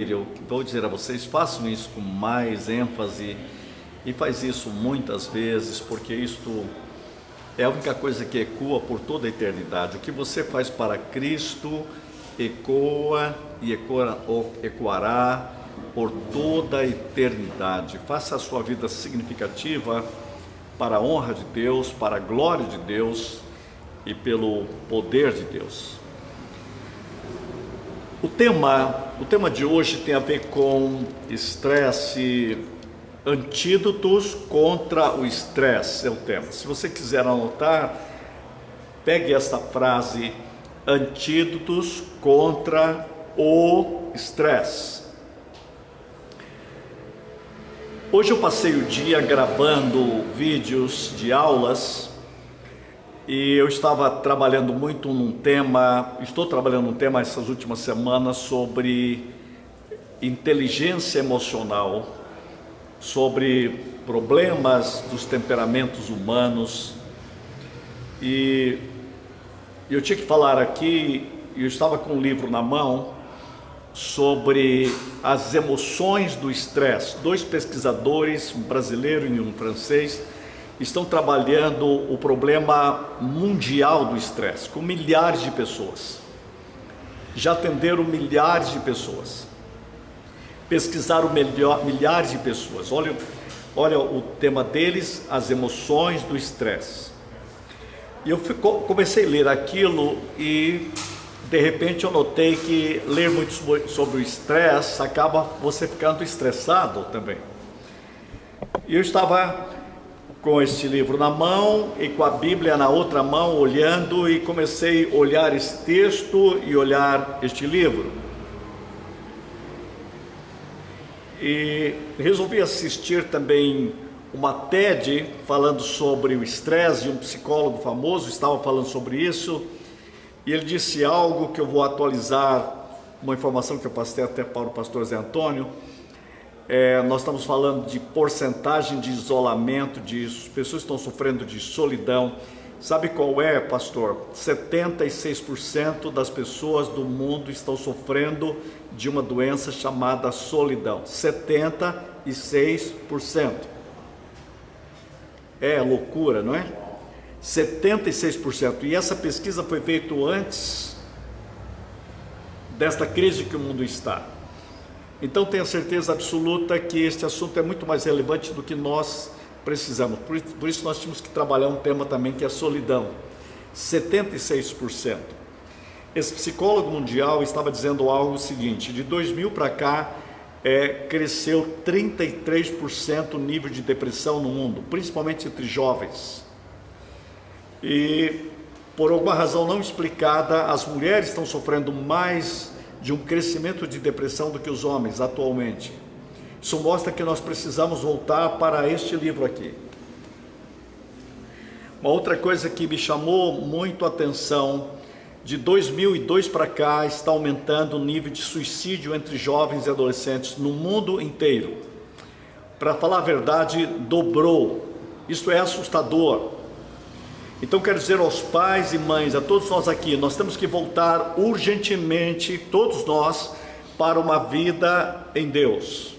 Eu vou dizer a vocês, façam isso com mais ênfase e faz isso muitas vezes, porque isto é a única coisa que ecoa por toda a eternidade. O que você faz para Cristo ecoa e ecoará por toda a eternidade. Faça a sua vida significativa para a honra de Deus, para a glória de Deus e pelo poder de Deus. O tema de hoje tem a ver com estresse, antídotos contra o estresse, é o tema. Se você quiser anotar, pegue esta frase, antídotos contra o estresse. Hoje eu passei o dia gravando vídeos de aulas e eu estava trabalhando muito estou trabalhando num tema essas últimas semanas sobre inteligência emocional, sobre problemas dos temperamentos humanos. E eu tinha que falar aqui, eu estava com um livro na mão sobre as emoções do estresse. Dois pesquisadores, um brasileiro e um francês, estão trabalhando o problema mundial do estresse, com milhares de pessoas. Já atenderam milhares de pessoas. Pesquisaram milhares de pessoas. Olha o tema deles, as emoções do estresse. E eu comecei a ler aquilo e, de repente, eu notei que ler muito sobre o estresse acaba você ficando estressado também. E eu estava com este livro na mão e com a Bíblia na outra mão, olhando, e comecei a olhar esse texto e olhar este livro. E resolvi assistir também uma TED falando sobre o estresse, de um psicólogo famoso estava falando sobre isso, e ele disse algo que eu vou atualizar, uma informação que eu passei até para o pastor Zé Antônio. Nós estamos falando de porcentagem de isolamento, de pessoas que estão sofrendo de solidão. Sabe qual é, pastor? 76% das pessoas do mundo estão sofrendo de uma doença chamada solidão. 76%. É loucura, não é? 76%. E essa pesquisa foi feita antes desta crise que o mundo está. Então tenho certeza absoluta que este assunto é muito mais relevante do que nós precisamos. Por isso nós tínhamos que trabalhar um tema também que é a solidão. 76%. Esse psicólogo mundial estava dizendo algo seguinte: de 2000 para cá cresceu 33% o nível de depressão no mundo, principalmente entre jovens. E por alguma razão não explicada, as mulheres estão sofrendo mais de um crescimento de depressão do que os homens atualmente. Isso mostra que nós precisamos voltar para este livro aqui. Uma outra coisa que me chamou muito a atenção, de 2002 para cá está aumentando o nível de suicídio entre jovens e adolescentes no mundo inteiro. Para falar a verdade, dobrou. Isso é assustador. Então quero dizer aos pais e mães, a todos nós aqui, nós temos que voltar urgentemente, todos nós, para uma vida em Deus.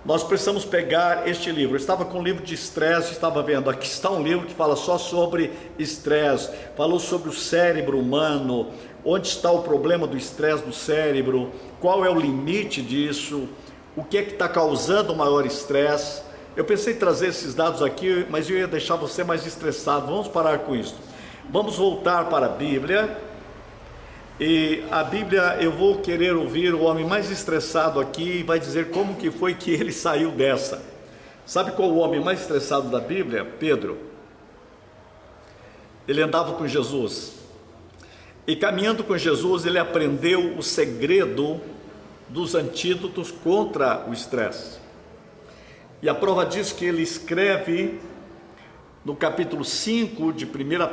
Nós precisamos pegar este livro. Eu estava com um livro de estresse, estava vendo, aqui está um livro que fala só sobre estresse, falou sobre o cérebro humano, onde está o problema do estresse do cérebro, qual é o limite disso, o que é que está causando o maior estresse. Eu pensei em trazer esses dados aqui, mas eu ia deixar você mais estressado. Vamos parar com isso. Vamos voltar para a Bíblia. E a Bíblia, eu vou querer ouvir o homem mais estressado aqui e vai dizer como que foi que ele saiu dessa. Sabe qual o homem mais estressado da Bíblia? Pedro. Ele andava com Jesus. E caminhando com Jesus, ele aprendeu o segredo dos antídotos contra o estresse. E a prova disso que ele escreve no capítulo 5 de 1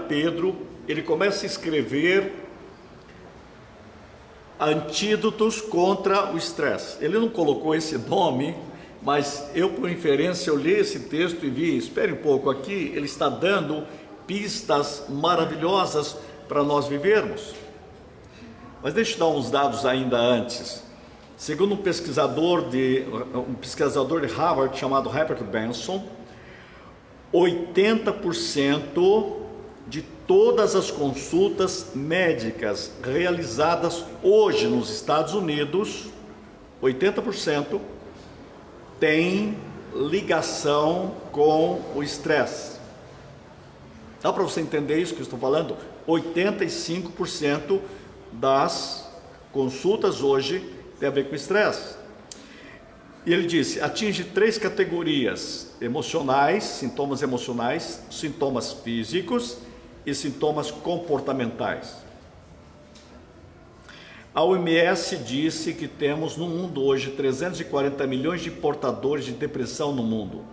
Pedro, ele começa a escrever antídotos contra o estresse. Ele não colocou esse nome, mas eu, por inferência, eu li esse texto e vi, espere um pouco aqui, ele está dando pistas maravilhosas para nós vivermos. Mas deixa eu dar uns dados ainda antes. Segundo um pesquisador de Harvard chamado Herbert Benson, 80% de todas as consultas médicas realizadas hoje nos Estados Unidos, 80% tem ligação com o estresse. Dá para você entender isso que eu estou falando? 85% das consultas hoje tem a ver com estresse. E ele disse, atinge 3 categorias: emocionais, sintomas físicos e sintomas comportamentais. A OMS disse que temos no mundo hoje 340 milhões de portadores de depressão no mundo.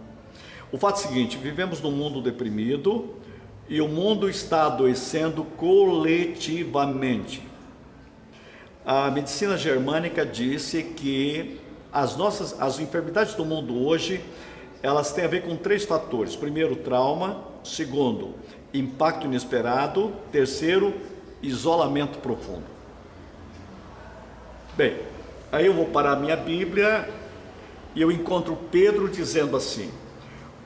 O fato é o seguinte, vivemos num mundo deprimido e o mundo está adoecendo coletivamente. A medicina germânica disse que as enfermidades do mundo hoje, elas têm a ver com 3 fatores. Primeiro, trauma. Segundo, impacto inesperado. Terceiro, isolamento profundo. Bem, aí eu vou parar a minha Bíblia e eu encontro Pedro dizendo assim: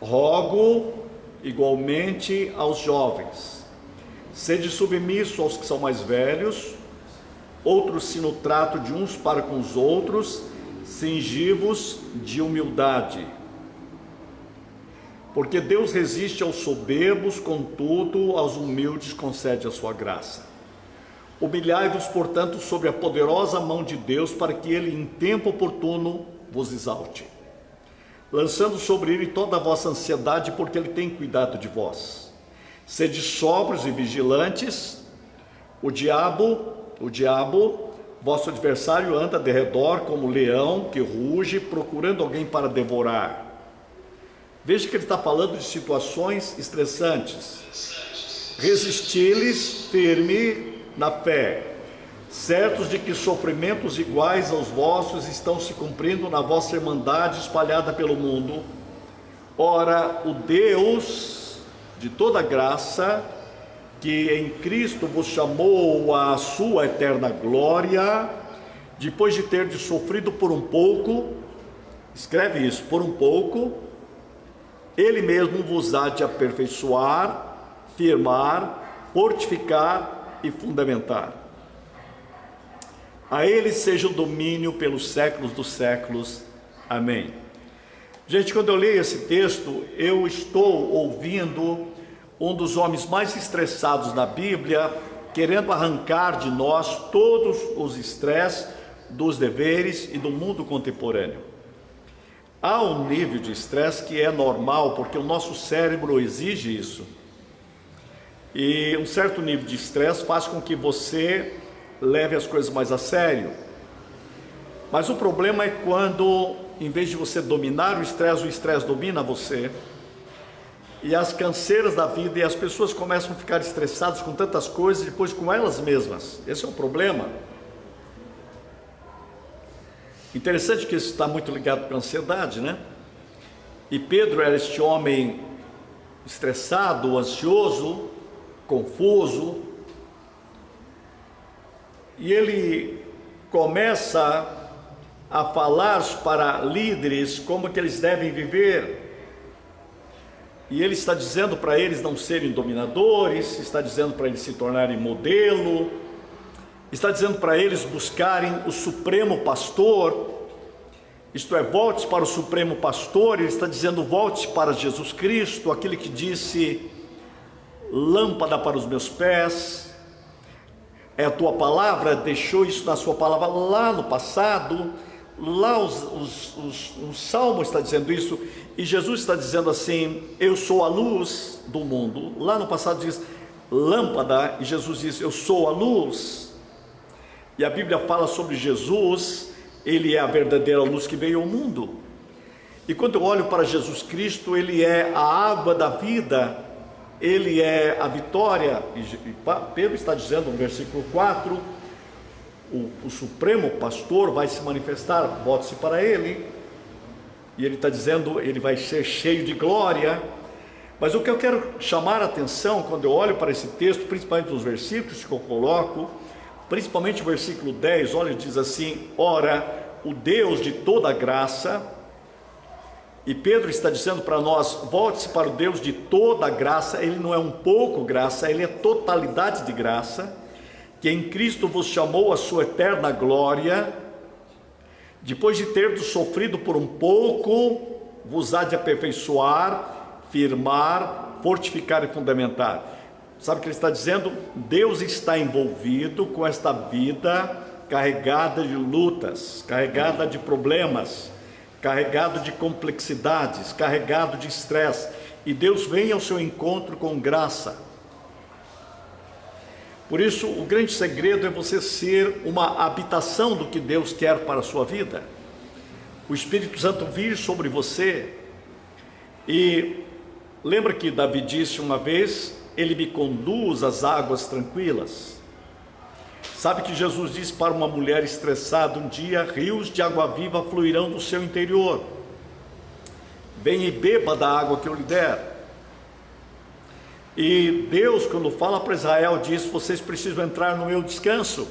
rogo igualmente aos jovens, sede submisso aos que são mais velhos, outros se no trato de uns para com os outros, cingivos de humildade. Porque Deus resiste aos soberbos, contudo aos humildes concede a sua graça. Humilhai-vos, portanto, sobre a poderosa mão de Deus, para que ele em tempo oportuno vos exalte, lançando sobre ele toda a vossa ansiedade, porque ele tem cuidado de vós. Sede sóbrios e vigilantes. O diabo, vosso adversário, anda de redor como leão que ruge, procurando alguém para devorar. Veja que ele está falando de situações estressantes. Resisti-lhes firme na fé, certos de que sofrimentos iguais aos vossos estão se cumprindo na vossa irmandade espalhada pelo mundo. Ora, o Deus de toda graça, que em Cristo vos chamou à sua eterna glória, depois de ter sofrido por um pouco, escreve isso, por um pouco, ele mesmo vos há de aperfeiçoar, firmar, fortificar e fundamentar. A ele seja o domínio pelos séculos dos séculos. Amém. Gente, quando eu leio esse texto, eu estou ouvindo um dos homens mais estressados da Bíblia, querendo arrancar de nós todos os estresses dos deveres e do mundo contemporâneo. Há um nível de estresse que é normal, porque o nosso cérebro exige isso. E um certo nível de estresse faz com que você leve as coisas mais a sério. Mas o problema é quando, em vez de você dominar o estresse domina você. E as canseiras da vida, e as pessoas começam a ficar estressadas com tantas coisas, e depois com elas mesmas. Esse é o problema. Interessante que isso está muito ligado com a ansiedade, né? E Pedro era este homem estressado, ansioso, confuso, e ele começa a falar para líderes como que eles devem viver. E ele está dizendo para eles não serem dominadores, está dizendo para eles se tornarem modelo, está dizendo para eles buscarem o Supremo Pastor, isto é, volte para o Supremo Pastor. Ele está dizendo, volte para Jesus Cristo, aquele que disse, lâmpada para os meus pés, é a tua palavra, deixou isso na sua palavra lá no passado, lá o Salmo está dizendo isso, e Jesus está dizendo assim, eu sou a luz do mundo. Lá no passado diz lâmpada, e Jesus diz, eu sou a luz. E a Bíblia fala sobre Jesus, ele é a verdadeira luz que veio ao mundo. E quando eu olho para Jesus Cristo, ele é a água da vida, ele é a vitória. E Pedro está dizendo no versículo 4, o Supremo Pastor vai se manifestar, volte-se para ele, e ele está dizendo, ele vai ser cheio de glória. Mas o que eu quero chamar a atenção, quando eu olho para esse texto, principalmente nos versículos que eu coloco, principalmente o versículo 10, olha, diz assim, ora, o Deus de toda graça, e Pedro está dizendo para nós, volte-se para o Deus de toda graça. Ele não é um pouco graça, ele é totalidade de graça, que em Cristo vos chamou a sua eterna glória, depois de ter sofrido por um pouco, vos há de aperfeiçoar, firmar, fortificar e fundamentar. Sabe o que ele está dizendo? Deus está envolvido com esta vida carregada de lutas, carregada de problemas, carregado de complexidades, carregado de estresse, e Deus vem ao seu encontro com graça. Por isso, o grande segredo é você ser uma habitação do que Deus quer para a sua vida. O Espírito Santo vir sobre você. E lembra que Davi disse uma vez, ele me conduz às águas tranquilas. Sabe que Jesus disse para uma mulher estressada um dia, rios de água viva fluirão do seu interior. Venha e beba da água que eu lhe der. E Deus, quando fala para Israel, diz, vocês precisam entrar no meu descanso.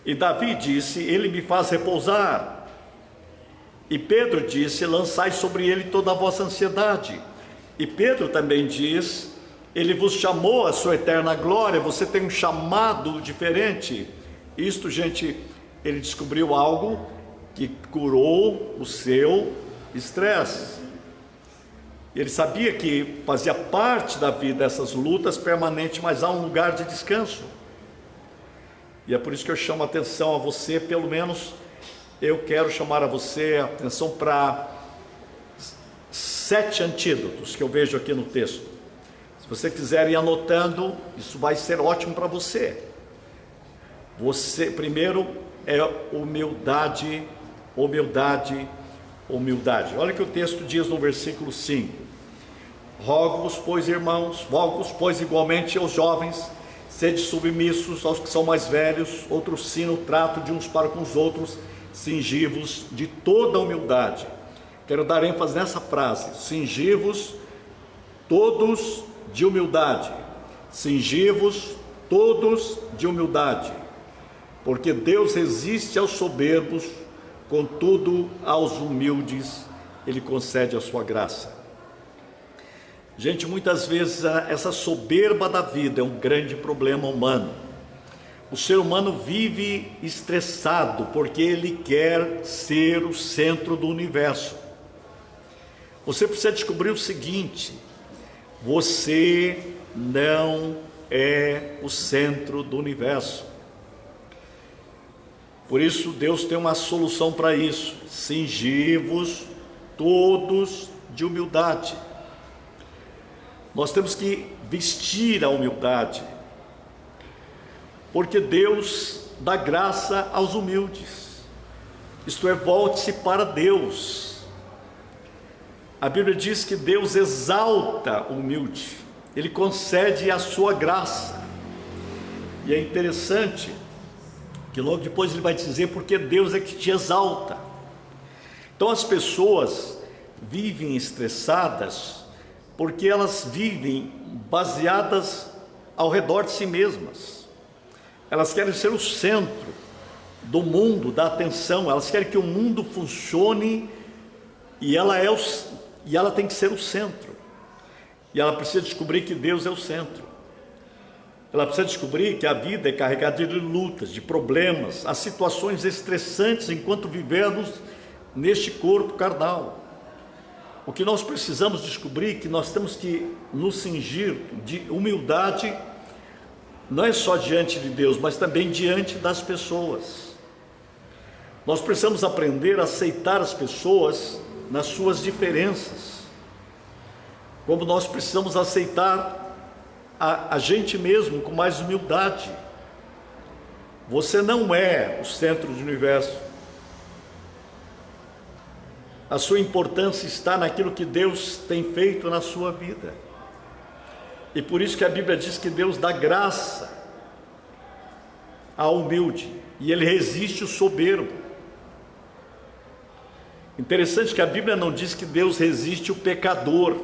E Davi disse, ele me faz repousar. E Pedro disse, lançai sobre ele toda a vossa ansiedade. E Pedro também diz, ele vos chamou à sua eterna glória. Você tem um chamado diferente. Isto, gente, ele descobriu algo que curou o seu estresse. Ele sabia que fazia parte da vida essas lutas permanentes, mas há um lugar de descanso. E é por isso que eu chamo a atenção a você, pelo menos eu quero chamar a você a atenção para 7 antídotos que eu vejo aqui no texto. Se você quiser ir anotando, isso vai ser ótimo para você. Você, primeiro, é humildade, humildade, humildade. Olha o que o texto diz no versículo 5. Rogo-vos, pois, irmãos, rogo-vos, pois, igualmente aos jovens, sede submissos aos que são mais velhos, outros sim no trato de uns para com os outros, cingi-vos de toda humildade. Quero dar ênfase nessa frase, cingi-vos todos de humildade, cingi-vos todos de humildade, porque Deus resiste aos soberbos, contudo aos humildes Ele concede a sua graça. Gente, muitas vezes essa soberba da vida é um grande problema humano. O ser humano vive estressado porque ele quer ser o centro do universo. Você precisa descobrir o seguinte: você não é o centro do universo. Por isso Deus tem uma solução para isso: cingi-vos todos de humildade. Nós temos que vestir a humildade, porque Deus dá graça aos humildes. Isto é, volte-se para Deus. A Bíblia diz que Deus exalta o humilde, Ele concede a sua graça. E é interessante que logo depois Ele vai dizer porque Deus é que te exalta. Então as pessoas vivem estressadas porque elas vivem baseadas ao redor de si mesmas. Elas querem ser o centro do mundo, da atenção. Elas querem que o mundo funcione e ela tem que ser o centro. E ela precisa descobrir que Deus é o centro. Ela precisa descobrir que a vida é carregada de lutas, de problemas, há situações estressantes enquanto vivemos neste corpo carnal. O que nós precisamos descobrir é que nós temos que nos cingir de humildade, não é só diante de Deus, mas também diante das pessoas. Nós precisamos aprender a aceitar as pessoas nas suas diferenças, como nós precisamos aceitar a gente mesmo com mais humildade. Você não é o centro do universo. A sua importância está naquilo que Deus tem feito na sua vida. E por isso que a Bíblia diz que Deus dá graça ao humilde e Ele resiste o soberbo. Interessante que a Bíblia não diz que Deus resiste o pecador,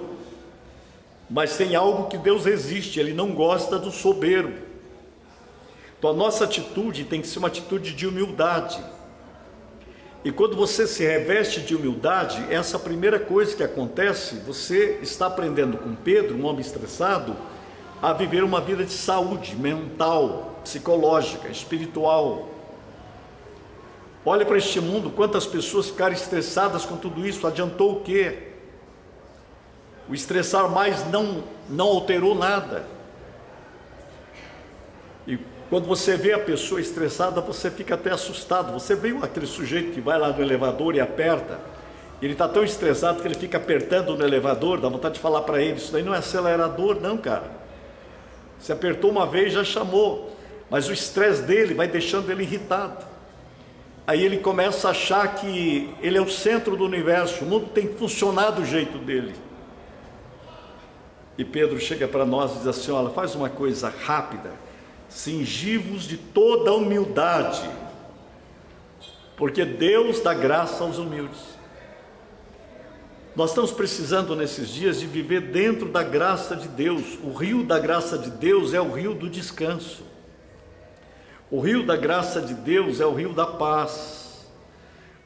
mas tem algo que Deus resiste, Ele não gosta do soberbo. Então a nossa atitude tem que ser uma atitude de humildade. E quando você se reveste de humildade, essa primeira coisa que acontece, você está aprendendo com Pedro, um homem estressado, a viver uma vida de saúde mental, psicológica, espiritual. Olha para este mundo, quantas pessoas ficaram estressadas com tudo isso, adiantou o quê? O estressar mais não alterou nada. E quando você vê a pessoa estressada, você fica até assustado. Você vê aquele sujeito que vai lá no elevador e aperta, ele está tão estressado que ele fica apertando no elevador, dá vontade de falar para ele, isso daí não é acelerador não, cara. Você apertou uma vez, já chamou, mas o estresse dele vai deixando ele irritado. Aí ele começa a achar que ele é o centro do universo, o mundo tem que funcionar do jeito dele. E Pedro chega para nós e diz assim: olha, faz uma coisa rápida, cingi-vos de toda a humildade, porque Deus dá graça aos humildes. Nós estamos precisando nesses dias de viver dentro da graça de Deus. O rio da graça de Deus é o rio do descanso. O rio da graça de Deus é o rio da paz.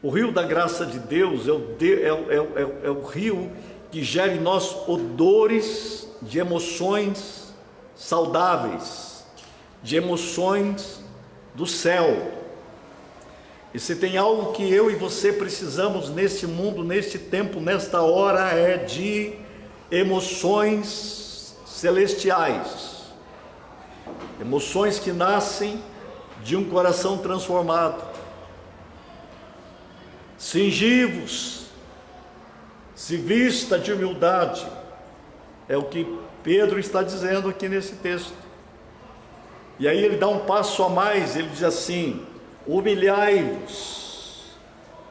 O rio da graça de Deus é o rio que gera em nós odores de emoções saudáveis, de emoções do céu. E se tem algo que eu e você precisamos neste mundo, neste tempo, nesta hora, é de emoções celestiais, emoções que nascem de um coração transformado. Cingi-vos, se vista de humildade, é o que Pedro está dizendo aqui nesse texto. E aí ele dá um passo a mais, ele diz assim: humilhai-vos,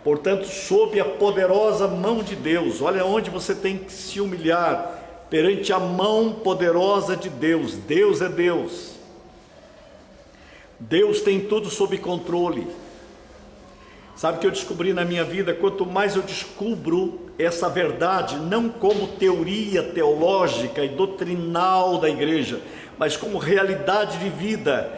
portanto, sob a poderosa mão de Deus. Olha onde você tem que se humilhar, perante a mão poderosa de Deus. Deus é Deus. Deus tem tudo sob controle. Sabe o que eu descobri na minha vida? Quanto mais eu descubro essa verdade, não como teoria teológica e doutrinal da igreja, mas como realidade de vida,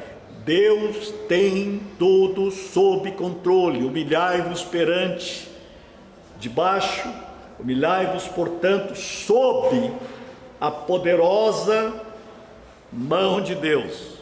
Deus tem tudo sob controle. Humilhai-vos perante, debaixo, humilhai-vos, portanto, sob a poderosa mão de Deus.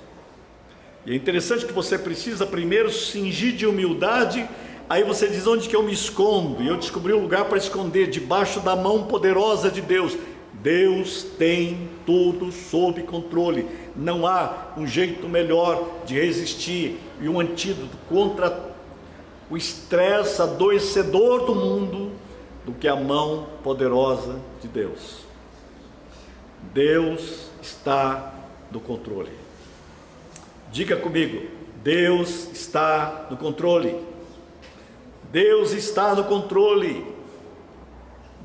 E é interessante que você precisa primeiro cingir de humildade. Aí você diz: onde que eu me escondo? E eu descobri um lugar para esconder, debaixo da mão poderosa de Deus. Deus tem tudo sob controle. Não há um jeito melhor de resistir e um antídoto contra o estresse adoecedor do mundo do que a mão poderosa de Deus. Deus está no controle. Diga comigo: Deus está no controle. Deus está no controle.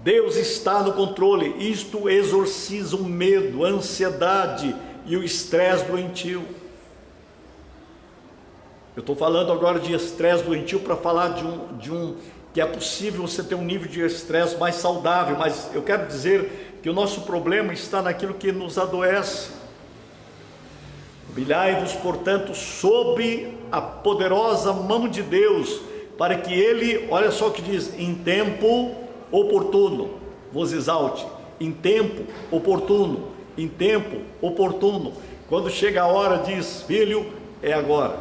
Deus está no controle. Isto exorciza o medo, a ansiedade e o estresse doentio. Eu estou falando agora de estresse doentio para falar de um que é possível você ter um nível de estresse mais saudável, mas eu quero dizer que o nosso problema está naquilo que nos adoece. Humilhai-vos, portanto, sob a poderosa mão de Deus, para que Ele, olha só o que diz, em tempo oportuno, vos exalte. Em tempo oportuno, em tempo oportuno. Quando chega a hora, diz: filho, é agora.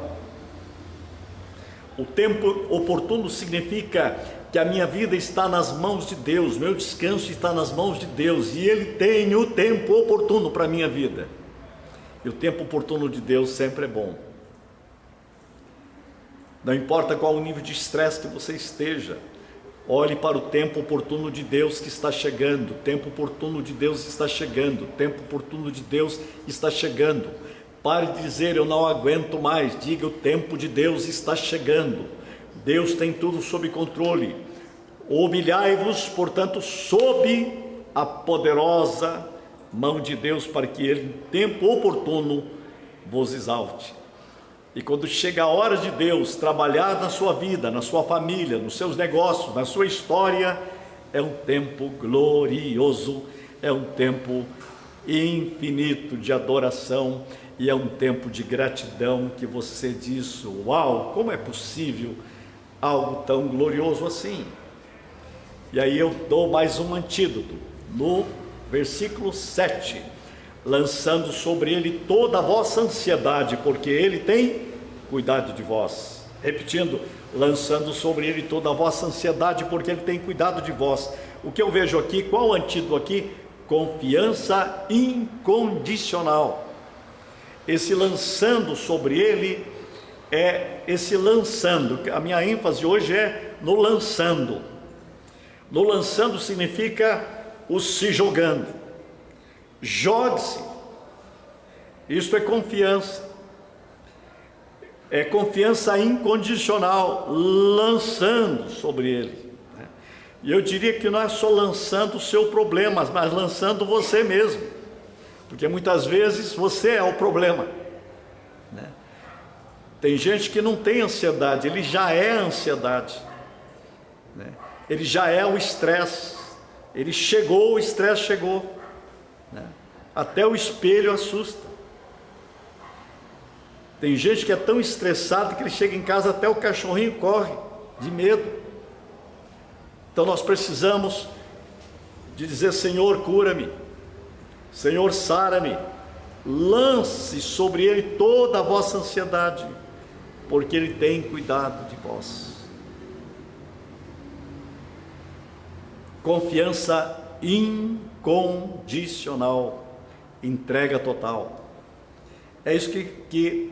O tempo oportuno significa que a minha vida está nas mãos de Deus, meu descanso está nas mãos de Deus, e Ele tem o tempo oportuno para a minha vida. E o tempo oportuno de Deus sempre é bom. Não importa qual o nível de estresse que você esteja, olhe para o tempo oportuno de Deus que está chegando. O tempo oportuno de Deus está chegando. O tempo oportuno de Deus está chegando. Pare de dizer: eu não aguento mais. Diga: o tempo de Deus está chegando. Deus tem tudo sob controle. Humilhai-vos, portanto, sob a poderosa mão de Deus, para que Ele, em tempo oportuno, vos exalte. E quando chega a hora de Deus trabalhar na sua vida, na sua família, nos seus negócios, na sua história, é um tempo glorioso, é um tempo infinito de adoração, e é um tempo de gratidão que você diz: uau, como é possível algo tão glorioso assim. E aí eu dou mais um antídoto, no versículo 7, lançando sobre ele toda a vossa ansiedade, porque ele tem cuidado de vós. Repetindo, lançando sobre ele toda a vossa ansiedade, porque ele tem cuidado de vós. O que eu vejo aqui, qual o antídoto aqui? Confiança incondicional. Esse lançando sobre ele é esse lançando. A minha ênfase hoje é no lançando. No lançando significa o se jogando. Jogue-se. Isto é confiança. É confiança incondicional, lançando sobre ele. E eu diria que não é só lançando o seu problema, mas lançando você mesmo, porque muitas vezes você é o problema, né? Tem gente que não tem ansiedade, ele já é a ansiedade, né? Ele já é o estresse, ele chegou, o estresse chegou, né? Até o espelho assusta. Tem gente que é tão estressado que ele chega em casa, até o cachorrinho corre de medo. Então nós precisamos de dizer: Senhor, cura-me, Senhor, sara-me, lance sobre ele toda a vossa ansiedade, porque ele tem cuidado de vós. Confiança incondicional, entrega total. É isso que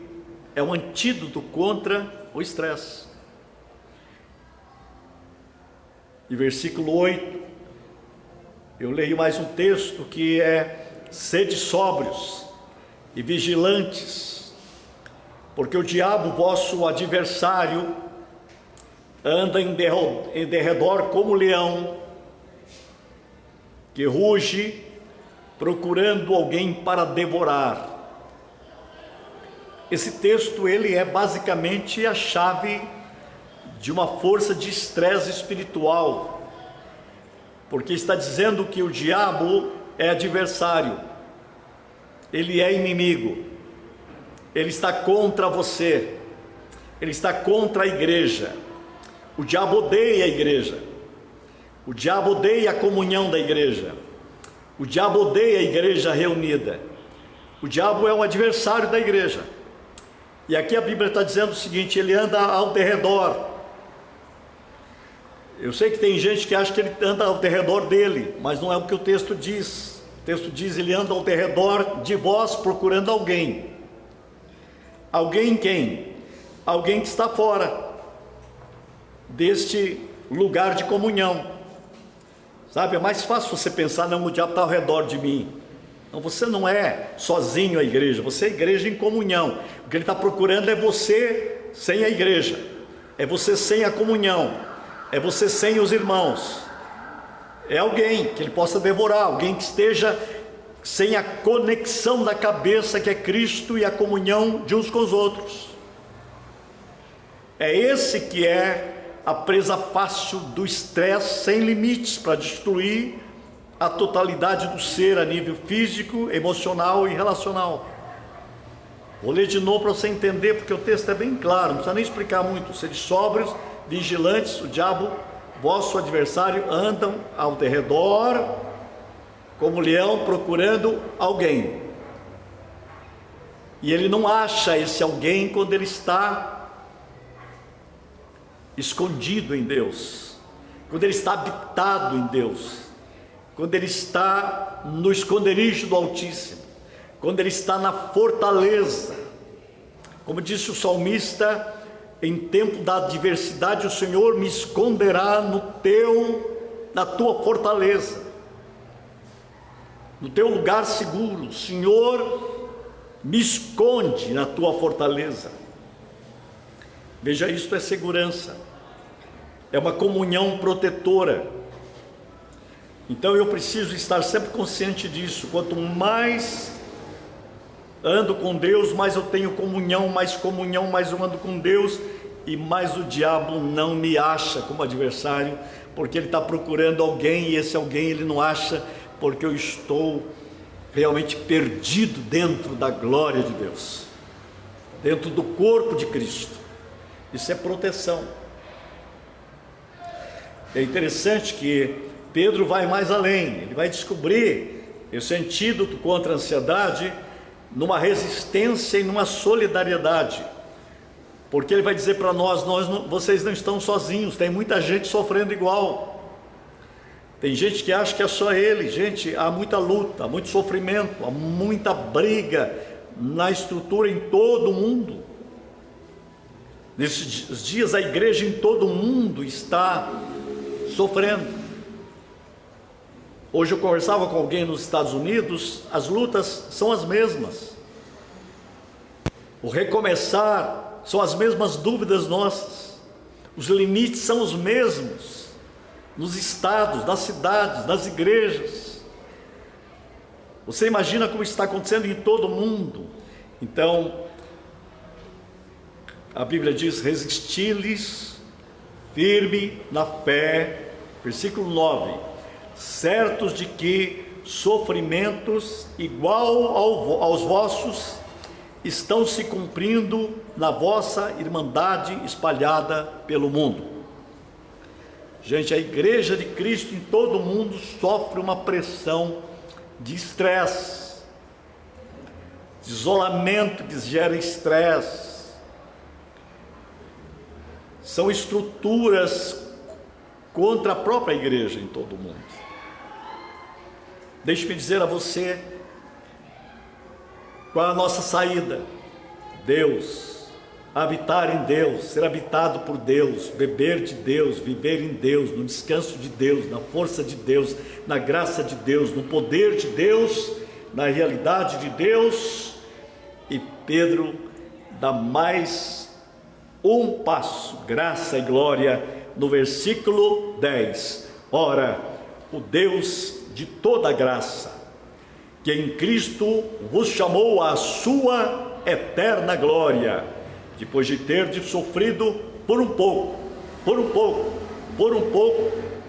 é um antídoto contra o estresse. E versículo 8, eu leio mais um texto que é: sede sóbrios e vigilantes, porque o diabo, vosso adversário, anda em derredor como leão, que ruge, procurando alguém para devorar. Esse texto, ele é basicamente a chave de uma força de estresse espiritual, porque está dizendo que o diabo é adversário, ele é inimigo, ele está contra você, ele está contra a igreja. O diabo odeia a igreja, o diabo odeia a comunhão da igreja, o diabo odeia a igreja reunida. O diabo é um adversário da igreja. E aqui a Bíblia está dizendo o seguinte: ele anda ao derredor. Eu sei que tem gente que acha que ele anda ao derredor dele, mas não é o que o texto diz. O texto diz: ele anda ao derredor de vós, procurando alguém. Alguém quem? Alguém que está fora deste lugar de comunhão. Sabe, é mais fácil você pensar: não, o diabo está ao redor de mim. Não, você não é sozinho a igreja, você é a igreja em comunhão. O que ele está procurando é você sem a igreja, é você sem a comunhão, é você sem os irmãos. É alguém que ele possa devorar, alguém que esteja sem a conexão da cabeça, que é Cristo, e a comunhão de uns com os outros. É esse que é a presa fácil do estresse sem limites, para destruir a totalidade do ser a nível físico, emocional e relacional. Vou ler de novo para você entender, porque o texto é bem claro, não precisa nem explicar muito. Sede sóbrios, vigilantes, o diabo, vosso adversário, andam ao derredor como leão, procurando alguém. E ele não acha esse alguém quando ele está escondido em Deus, quando ele está habitado em Deus, quando ele está no esconderijo do Altíssimo, quando ele está na fortaleza. Como disse o salmista: em tempo da adversidade o Senhor me esconderá na tua fortaleza, no teu lugar seguro. O Senhor me esconde na tua fortaleza. Veja, isto é segurança, é uma comunhão protetora. Então eu preciso estar sempre consciente disso. Quanto mais ando com Deus, mais eu tenho comunhão, mais eu ando com Deus, e mais o diabo não me acha como adversário, porque ele está procurando alguém, e esse alguém ele não acha, porque eu estou realmente perdido dentro da glória de Deus, dentro do corpo de Cristo. Isso é proteção. É interessante que Pedro vai mais além, ele vai descobrir esse antídoto contra a ansiedade numa resistência e numa solidariedade, porque ele vai dizer para nós, vocês não estão sozinhos, tem muita gente sofrendo igual, tem gente que acha que é só ele. Gente, há muita luta, há muito sofrimento, há muita briga na estrutura em todo o mundo. Nesses dias a igreja em todo o mundo está sofrendo. Hoje eu conversava com alguém nos Estados Unidos, as lutas são as mesmas. O recomeçar são as mesmas dúvidas nossas. Os limites são os mesmos, nos estados, nas cidades, nas igrejas. Você imagina como está acontecendo em todo o mundo. Então, a Bíblia diz: resisti-lhes firme na fé, versículo 9, certos de que sofrimentos igual aos vossos estão se cumprindo na vossa irmandade espalhada pelo mundo. Gente, a igreja de Cristo em todo o mundo sofre uma pressão de estresse, de isolamento que gera estresse. São estruturas contra a própria igreja em todo o mundo. Deixe-me dizer a você qual é a nossa saída: Deus, habitar em Deus, ser habitado por Deus, beber de Deus, viver em Deus, no descanso de Deus, na força de Deus, na graça de Deus, no poder de Deus, na realidade de Deus. E Pedro dá mais um passo, graça e glória, no versículo 10. Ora, o Deus de toda graça, que em Cristo vos chamou à sua eterna glória, depois de ter sofrido por um pouco,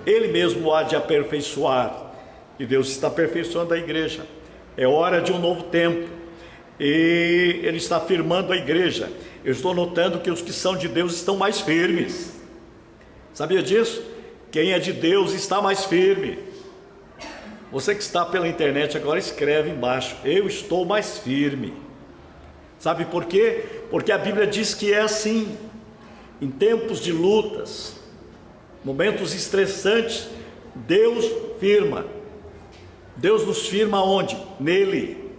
Ele mesmo há de aperfeiçoar. E Deus está aperfeiçoando a igreja. É hora de um novo tempo, e Ele está afirmando a igreja. Eu estou notando que os que são de Deus estão mais firmes. Sabia disso? Quem é de Deus está mais firme. Você que está pela internet agora, escreve embaixo: eu estou mais firme. Sabe por quê? Porque a Bíblia diz que é assim. Em tempos de lutas, momentos estressantes, Deus firma. Deus nos firma onde? Nele.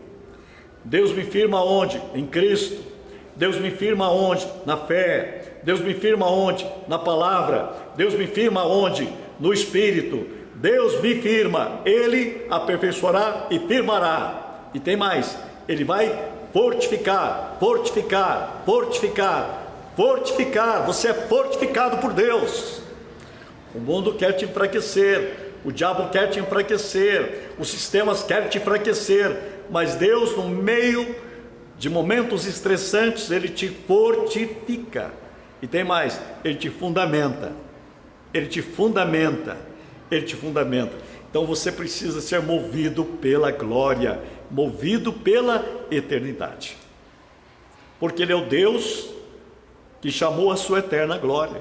Deus me firma onde? Em Cristo. Deus me firma onde? Na fé. Deus me firma onde? Na palavra. Deus me firma onde? No Espírito. Deus me firma, Ele aperfeiçoará e firmará. E tem mais, Ele vai fortificar. Você é fortificado por Deus. O mundo quer te enfraquecer, o diabo quer te enfraquecer, os sistemas querem te enfraquecer, mas Deus, no meio de momentos estressantes, Ele te fortifica. E tem mais, Ele te fundamenta. Então você precisa ser movido pela glória, movido pela eternidade, porque Ele é o Deus que chamou a sua eterna glória.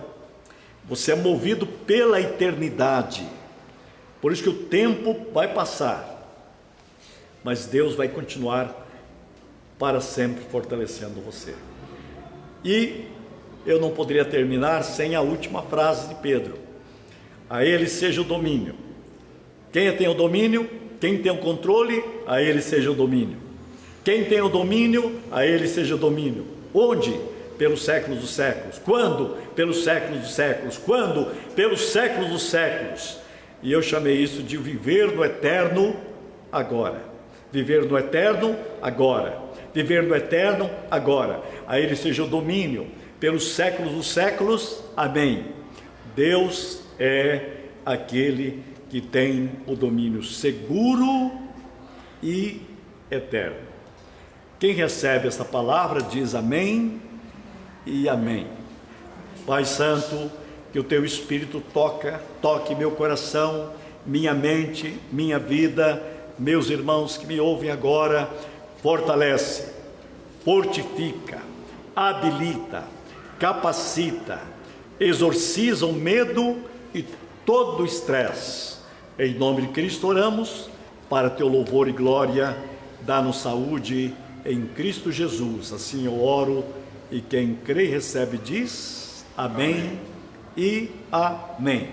Você é movido pela eternidade. Por isso que o tempo vai passar, mas Deus vai continuar para sempre fortalecendo você. E eu não poderia terminar sem a última frase de Pedro: a Ele seja o domínio. Quem tem o domínio? Quem tem o controle? A Ele seja o domínio. Quem tem o domínio? A Ele seja o domínio. Onde? Pelos séculos dos séculos. Quando? Pelos séculos dos séculos. Quando? Pelos séculos dos séculos. E eu chamei isso de viver no eterno agora. Viver no eterno agora. Viver no eterno agora. A Ele seja o domínio pelos séculos dos séculos. Amém. Deus é aquele que tem o domínio seguro e eterno. Quem recebe essa palavra diz amém e amém. Pai Santo, que o Teu Espírito toque meu coração, minha mente, minha vida, meus irmãos que me ouvem agora. Fortalece, fortifica, habilita, capacita, exorciza o medo e todo o estresse. Em nome de Cristo oramos, para teu louvor e glória, dá-nos saúde em Cristo Jesus. Assim eu oro, e quem crê e recebe diz amém e amém.